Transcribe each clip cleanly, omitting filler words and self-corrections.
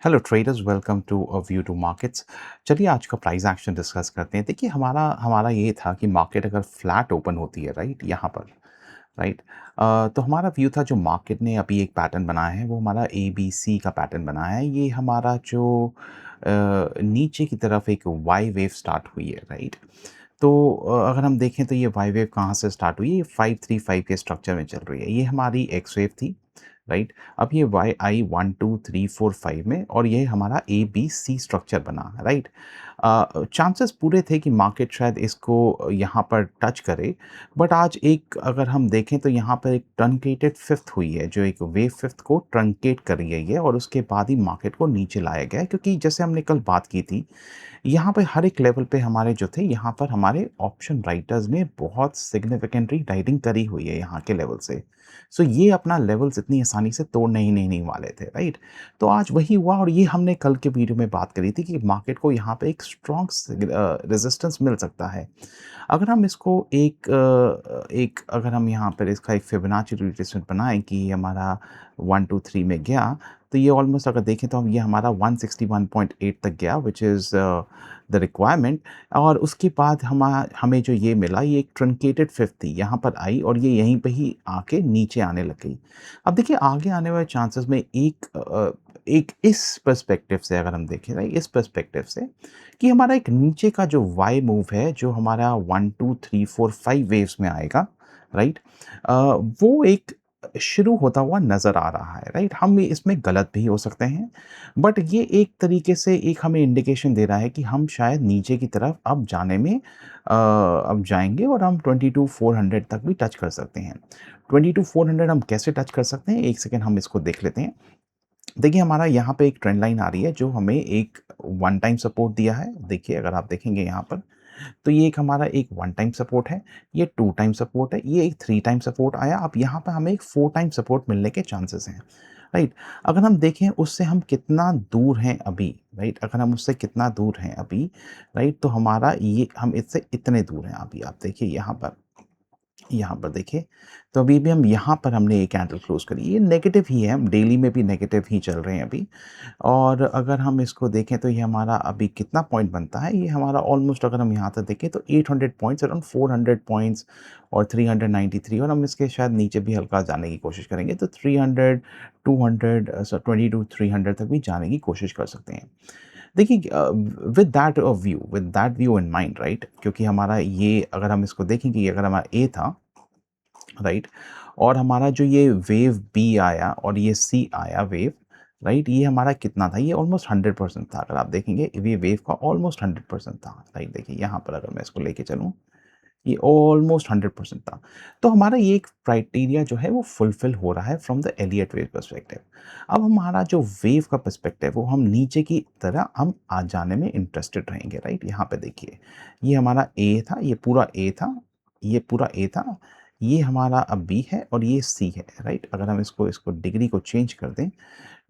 Hello traders, welcome to a view to markets. चलिए आज का प्राइस एक्शन डिस्कस करते हैं। देखिए हमारा हमारा ये था कि मार्केट अगर फ्लैट ओपन होती है, राइट, यहाँ पर, राइट, तो हमारा व्यू था जो मार्केट ने अभी एक पैटर्न बनाया है वो हमारा ए बी सी का पैटर्न बनाया है। ये हमारा जो नीचे की तरफ एक वाई वेव स्टार्ट हुई है, राइट। तो अगर हम देखें तो ये वाई वेव कहाँ से स्टार्ट हुई है, ये 535 के स्ट्रक्चर में चल रही है। ये हमारी एक्स वेव थी, राइट। अब ये वाई आई 1 2 3 4 5 में, और ये हमारा ए बी सी स्ट्रक्चर बना, राइट। चांसेस पूरे थे कि मार्केट शायद इसको यहाँ पर टच करे, बट आज एक अगर हम देखें तो यहाँ पर एक ट्रंकेटेड फिफ्थ हुई है, जो एक वेव फिफ्थ को ट्रंकेट कर रही है, और उसके बाद ही मार्केट को नीचे लाया गया है। क्योंकि जैसे हमने कल बात की थी, यहाँ पे हर एक लेवल पे हमारे जो थे, यहाँ पर हमारे ऑप्शन राइटर्स ने बहुत सिग्निफिकेंटली राइटिंग करी हुई है यहाँ के लेवल से। सो ये अपना लेवल्स इतनी आसानी से तोड़ने ही नहीं वाले थे, राइट। तो आज वही हुआ, और ये हमने कल के वीडियो में बात करी थी कि मार्केट को यहाँ पे एक स्ट्रॉन्ग रेजिस्टेंस मिल सकता है। अगर हम इसको एक अगर हम यहाँ पर इसका एक फिबोनाची रिट्रेसमेंट बनाएं कि ये हमारा 1 2 3 में गया, तो ये ऑलमोस्ट अगर देखें तो हम ये हमारा 161.8 तक गया, विच इज़ द रिक्वायरमेंट। और उसके बाद हमें जो ये मिला, ये एक ट्रंकेटेड फिफ्थ थी, यहाँ पर आई और ये यहीं पे ही आके नीचे आने लग गई। अब देखिए आगे आने वाले चांसेस में एक इस पर्सपेक्टिव से अगर हम देखें, राइट, इस पर्सपेक्टिव से कि हमारा एक नीचे का जो वाई मूव है, जो हमारा 1 2 3 4 5 वेव्स में आएगा, राइट, वो एक शुरू होता हुआ नज़र आ रहा है, राइट। हम इसमें गलत भी हो सकते हैं, बट ये एक तरीके से एक हमें इंडिकेशन दे रहा है कि हम शायद नीचे की तरफ अब जाने में अब जाएँगे, और हम 22,400 तक भी टच कर सकते हैं। 22,400 हम कैसे टच कर सकते हैं? 1 सेकंड हम इसको देख लेते हैं। देखिए हमारा यहाँ पे एक ट्रेंड लाइन आ रही है, जो हमें एक वन टाइम सपोर्ट दिया है। देखिए अगर आप देखेंगे यहाँ पर, तो ये एक हमारा एक वन टाइम सपोर्ट है, ये टू टाइम सपोर्ट है, ये एक थ्री टाइम सपोर्ट आया। अब यहाँ पर हमें एक फोर टाइम सपोर्ट मिलने के चांसेस हैं, राइट। अगर हम देखें उससे हम कितना दूर हैं अभी, राइट, अगर हम उससे कितना दूर हैं अभी, राइट, तो हमारा ये हम इससे इतने दूर हैं अभी। आप देखिए यहाँ पर देखिए, तो अभी भी हम यहाँ पर हमने ये कैंडल क्लोज करी, ये नेगेटिव ही है, हम डेली में भी नेगेटिव ही चल रहे हैं अभी। और अगर हम इसको देखें तो ये हमारा अभी कितना पॉइंट बनता है, ये हमारा ऑलमोस्ट अगर हम यहाँ तक देखें तो 800 पॉइंट्स, अराउंड 400 पॉइंट्स और 393, और हम इसके शायद नीचे भी हल्का जाने की कोशिश करेंगे तो 300 200 22 300 तक भी जाने की कोशिश कर सकते हैं। देखिए with that view in mind, right, क्योंकि हमारा ये अगर हम इसको देखेंगे, ये अगर हमारा ए था, राइट, और हमारा जो ये वेव बी आया और ये सी आया वेव, राइट, ये हमारा कितना था, ये ऑलमोस्ट 100% था। अगर आप देखेंगे ये वेव का ऑलमोस्ट 100% था, राइट। देखिए यहाँ पर अगर मैं इसको लेके चलूँ, ये ऑलमोस्ट 100% था। तो हमारा ये एक क्राइटेरिया जो है वो फुलफिल हो रहा है from the Elliott wave perspective. अब हमारा जो वेव का पर्सपेक्टिव, वो हम नीचे की तरह हम आ जाने में इंटरेस्टेड रहेंगे, राइट। यहाँ पे देखिए, ये हमारा ए था, ये पूरा ए था, ये पूरा ए था, ये हमारा अब बी है और ये सी है, राइट। अगर हम इसको इसको डिग्री को चेंज कर दें,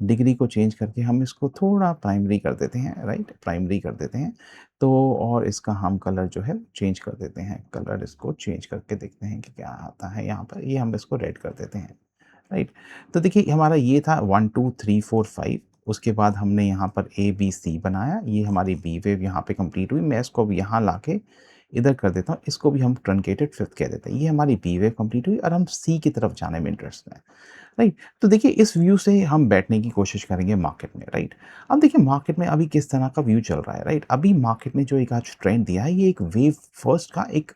डिग्री को चेंज करके हम इसको थोड़ा प्राइमरी कर देते हैं, राइट, प्राइमरी कर देते हैं। तो और इसका हम कलर जो है चेंज कर देते हैं, कलर इसको चेंज करके देखते हैं कि क्या आता है यहाँ पर। ये हम इसको रेड कर देते हैं, राइट। तो देखिए हमारा ये था 1 2 3 4 5। उसके बाद हमने यहाँ पर ए बी सी बनाया, ये हमारी बी वेव यहाँ पे कंप्लीट हुई। मैं इसको अब यहाँ लाके इधर कर देता हूँ, इसको भी हम ट्रंकेटेड फिफ्थ कह देते हैं। ये हमारी बी वेव कंप्लीट हुई और हम सी की तरफ जाने में इंटरेस्ट है, राइट। तो देखिए इस व्यू से हम बैठने की कोशिश करेंगे मार्केट में, राइट। अब देखिए मार्केट में अभी किस तरह का व्यू चल रहा है, राइट। अभी मार्केट ने जो एक आज ट्रेंड दिया है, ये एक वेव फर्स्ट का एक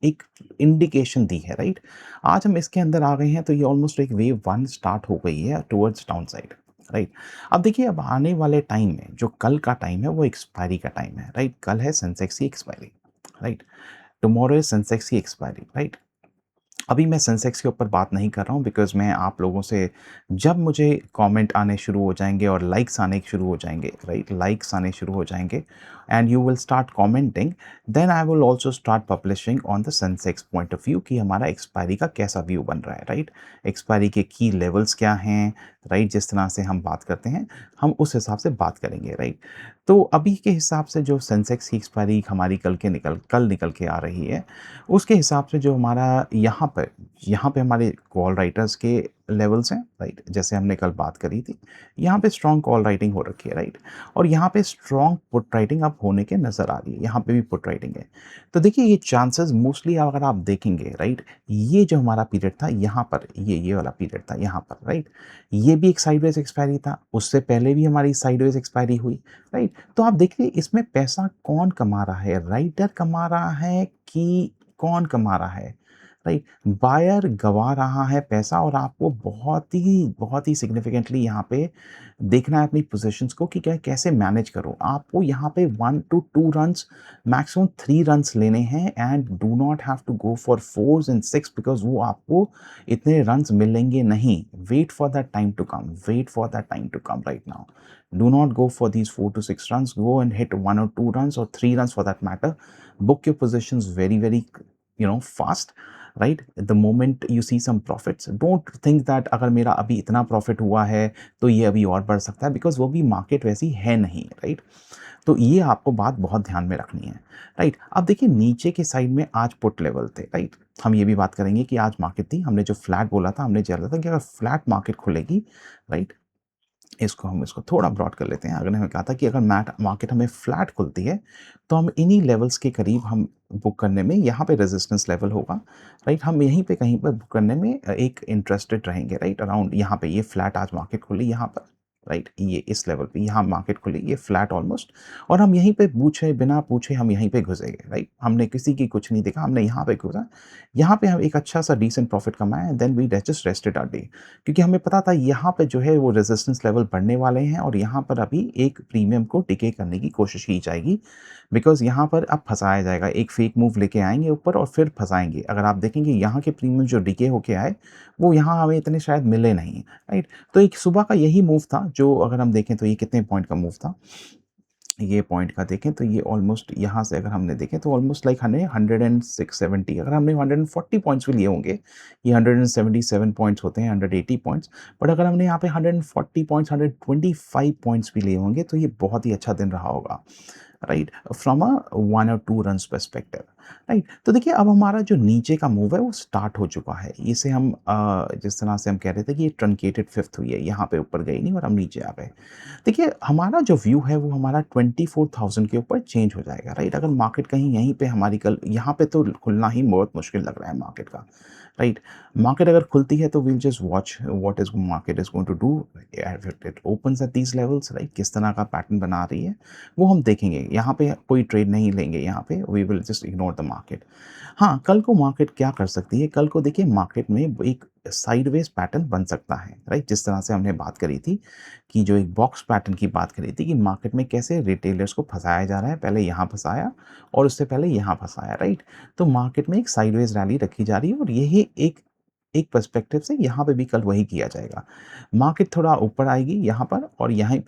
एक इंडिकेशन दी है, राइट। आज हम इसके अंदर आ गए हैं, तो ये ऑलमोस्ट एक वेव वन स्टार्ट हो गई है टुवर्ड्स डाउन साइड, राइट। अब देखिए अब आने वाले टाइम में जो कल का टाइम है वो एक्सपायरी का टाइम है, राइट। कल है सेंसेक्स की expiry, right. Tomorrow is Sensex की एक्सपायरी, राइट। अभी मैं सेंसेक्स के ऊपर बात नहीं कर रहा हूँ, बिकॉज़ मैं आप लोगों से, जब मुझे कमेंट आने शुरू हो जाएँगे और लाइक्स आने शुरू हो जाएँगे, राइट? लाइक्स आने शुरू हो जाएँगे and you will start commenting, then I will also start publishing on the Sensex point of view कि हमारा एक्सपायरी का कैसा व्यू बन रहा है, राइट? एक्सपायरी के की लेवल्स क्या हैं, राइट? जिस तरह से हम बात करते हैं, हम उस हिसाब से बात करेंगे, राइट? तो अभी के हिसाब से जो सेंसेक्स की एक्सपायरी हमारी कल निकल के आ रही है, उसके हिसाब से जो हमारा यहाँ यहाँ पे हमारे कॉल राइटर्स के लेवल्स हैं, राइट? जैसे हमने कल बात करी थी, यहाँ पे स्ट्रॉन्ग कॉल राइटिंग हो रखी है, राइट? और यहाँ पे स्ट्रॉन्ग पुट राइटिंग अब होने के नज़र आ रही है, यहाँ पे भी पुट राइटिंग है। तो देखिए ये चांसेस मोस्टली अगर आप देखेंगे, राइट? ये जो हमारा पीरियड था यहाँ पर, ये वाला पीरियड था यहाँ पर, राइट? ये भी एक साइडवेज एक्सपायरी था, उससे पहले भी हमारी साइडवेज एक्सपायरी हुई, राइट? तो आप देखिए इसमें पैसा कौन कमा रहा है, राइटर कमा रहा है कि कौन कमा रहा है, राइट? बायर गँवा रहा है पैसा और आपको बहुत ही सिग्निफिकेंटली यहाँ पे देखना है अपनी पोज़ीशंस को कि क्या कैसे मैनेज करूँ। आपको यहाँ पे 1 टू 2 रन्स, मैक्सिमम 3 रन्स लेने हैं and do not have to go for 4s and 6 because वो आपको इतने रन्स मिलेंगे नहीं। Wait for that time to come, wait for that time to come right now. Do not go for these 4 to 6 runs. Go and hit 1 or 2 runs or 3 runs for that matter. Book your positions very, fast, right? The moment you see some profits, don't think that अगर मेरा अभी इतना profit हुआ है तो ये अभी और बढ़ सकता है बिकॉज़ वो भी मार्केट वैसी है नहीं, राइट? तो ये आपको बात बहुत ध्यान में रखनी है, राइट? अब देखिए नीचे के साइड में आज पुट लेवल थे, राइट? हम ये भी बात करेंगे कि आज मार्केट थी, हमने जो फ्लैट बोला था, हमने बोला था कि अगर फ्लैट मार्केट खुलेगी, राइट? इसको थोड़ा ब्रॉड कर लेते हैं। अगर हमने कहा था कि अगर मैट मार्केट हमें फ्लैट खुलती है, तो हम इन्हीं लेवल्स के करीब हम बुक करने में यहाँ पे रेजिस्टेंस लेवल होगा, राइट? हम यहीं पे कहीं पर बुक करने में एक इंटरेस्टेड रहेंगे, राइट? अराउंड यहाँ पे ये फ्लैट आज मार्केट खुली यहाँ पर, राइट? ये इस लेवल पे यहाँ मार्केट खुली, ये फ्लैट ऑलमोस्ट और हम यहीं पे पूछे बिना पूछे हम यहीं पे घुसे गए, राइट? हमने किसी की कुछ नहीं देखा, हमने यहाँ पे घुसा, यहाँ पे हम एक अच्छा-सा डिसेंट प्रॉफिट कमाया and then we just rested our day क्योंकि हमें पता था यहाँ पे जो है वो रेजिस्टेंस लेवल बढ़ने वाले हैं और यहाँ पर अभी एक प्रीमियम को डिके करने की कोशिश की जाएगी बिकॉज़ यहाँ पर अब फँसाया जाएगा। एक फेक मूव लेके आएँगे ऊपर और फिर फँसाएँगे। अगर आप देखेंगे यहाँ के प्रीमियम जो डिके होके आए, वो यहाँ हमें इतने शायद मिले नहीं, राइट? तो एक सुबह का यही मूव था जो अगर हम देखें तो ये कितने पॉइंट का मूव था? ये पॉइंट का देखें तो ये ऑलमोस्ट यहाँ से अगर हमने देखें तो ऑलमोस्ट लाइक हमें 106-70 अगर हमने 140 पॉइंट्स भी लिए होंगे, ये 177 पॉइंट्स होते हैं, 180 पॉइंट्स, बट अगर हमने यहाँ पे 140 पॉइंट्स, 125 पॉइंट्स भी लिए होंगे तो ये बहुत ही अच्छा दिन रहा होगा, राइट? फ्रॉम अ 1 और 2 रन्स पर्सपेक्टिव, राइट? तो देखिए अब हमारा जो नीचे का मूव है वो स्टार्ट हो चुका है। इसे हम जिस तरह से हम कह रहे थे कि ये ट्रंकेटेड फिफ्थ हुई है, यहाँ पे ऊपर गई नहीं और हम नीचे आ गए। देखिए, हमारा जो व्यू है वो हमारा 24,000 के ऊपर चेंज हो जाएगा, राइट? अगर मार्केट कहीं यहीं पे हमारी कल यहाँ पे तो खुलना ही बहुत मुश्किल लग रहा है मार्केट का, राइट? मार्केट अगर खुलती है तो we'll just watch what is market is going to do if it opens at these levels, right? किस तरह का पैटर्न बना रही है, वो हम देखेंगे। यहाँ पे कोई ट्रेड नहीं लेंगे यहाँ पे, we will just ignore the market. हाँ, कल को मार्केट क्या कर सकती है? कल को देखिए मार्केट में एक साइडवेज़ पैटर्न बन सकता है, राइट? जिस तरह से हमने बात करी थी कि जो एक बॉक्स पैटर्न की बात करी थी कि मार्केट में कैसे रिटेलर्स को फँसाया जा रहा है, पहले यहाँ फँसाया और उससे पहले यहाँ फँसाया, राइट? तो मार्केट में एक साइडवेज़ रैली रखी जा रही है और यही एक एक पर्सपेक्टिव से यहाँ पे भी कल वही किया जाएगा। मार्केट थोड़ा ऊपर आएगी यहाँ पर और यहीं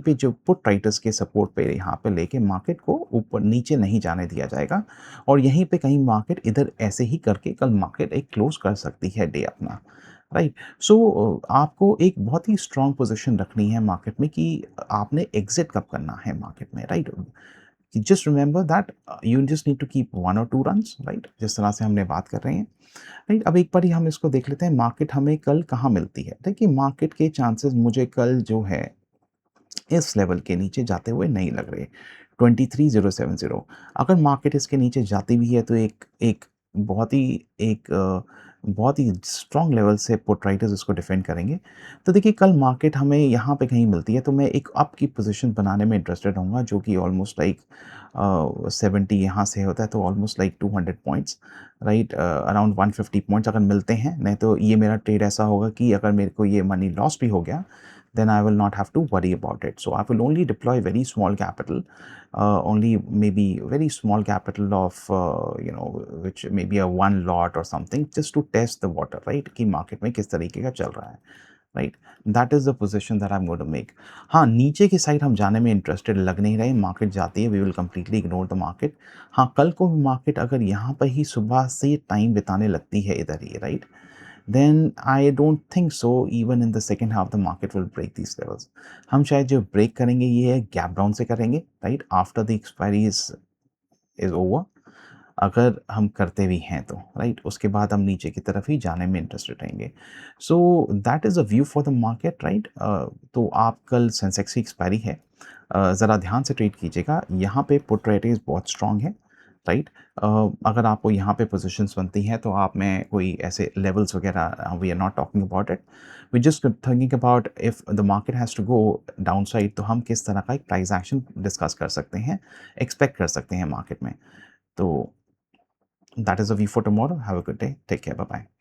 पे जो पुट राइटर्स के सपोर्ट पे यहाँ पे लेके मार्केट को ऊपर नीचे नहीं जाने दिया जाएगा और यहीं पे कहीं मार्केट इधर ऐसे ही करके कल मार्केट एक क्लोज़ कर सकती है डे अपना, राइट? सो आपको एक बहुत ही स्ट्रॉन्ग पोज़ीशन रखनी है मार्केट में कि आपने एग्ज़िट कब करना है मार्केट में, right? Just remember that you just need to keep 1 और 2 रन्स, राइट? जिस तरह से हमने बात कर रहे हैं, राइट? अब एक बारी हम इसको देख लेते हैं मार्केट हमें कल कहाँ मिलती है। देखिए मार्केट के चांसेस मुझे कल जो है इस लेवल के नीचे जाते हुए नहीं लग रहे। 23070 अगर मार्केट इसके नीचे जाती भी है तो एक एक बहुत ही एक बहुत ही स्ट्रॉन्ग लेवल से पुट राइटर्स इसको डिफेंड करेंगे। तो देखिए कल मार्केट हमें यहाँ पे कहीं मिलती है तो मैं एक अप की पोज़ीशन बनाने में इंटरेस्टेड रहूँगा जो कि ऑलमोस्ट लाइक 70 यहाँ से होता है तो almost like 200 points, right? Around 150 points अगर मिलते हैं, नहीं तो ये मेरा ट्रेड ऐसा होगा कि अगर मेरे को ये मनी लॉस भी हो गया then I will not have to worry about it. So I will only deploy very small capital, only maybe very small capital of which may be a one lot or something just to test the water, right? कि market में किस तरीके का चल रहा है, right? That is the position that I'm going to make. हाँ, नीचे की साइड हम जाने में इंटरेस्टेड लग नहीं रहे, मार्केट जाती है, we will completely ignore the market. हाँ, कल को मार्केट अगर यहाँ पर ही सुबह से टाइम बिताने लगती है इधर ही, right? then I don't think so even in the second half the market will break these levels. हम शायद जो ब्रेक करेंगे ये है गैप डाउन से करेंगे, right? After the expiry is over, अगर हम करते भी हैं तो, राइट? उसके बाद हम नीचे की तरफ ही जाने में इंटरेस्टेड रहेंगे। So that is a view for the market, right? तो आप कल सेंसेक्स की एक्सपायरी है, ज़रा ध्यान से ट्रेड कीजिएगा। यहाँ पे पुट रेटिंग्स बहुत स्ट्रॉन्ग है, राइट? अ, अगर आपको यहाँ पे पोज़ीशंस बनती हैं तो आप में कोई ऐसे लेवल्स वगैरह, we are not talking about it. We just thinking about if the market has to go downside, तो हम किस तरह का एक प्राइस एक्शन डिस्कस कर सकते हैं, एक्सपेक्ट कर सकते हैं मार्केट में। तो that is a view for tomorrow. Have a good day. Take care. Bye bye.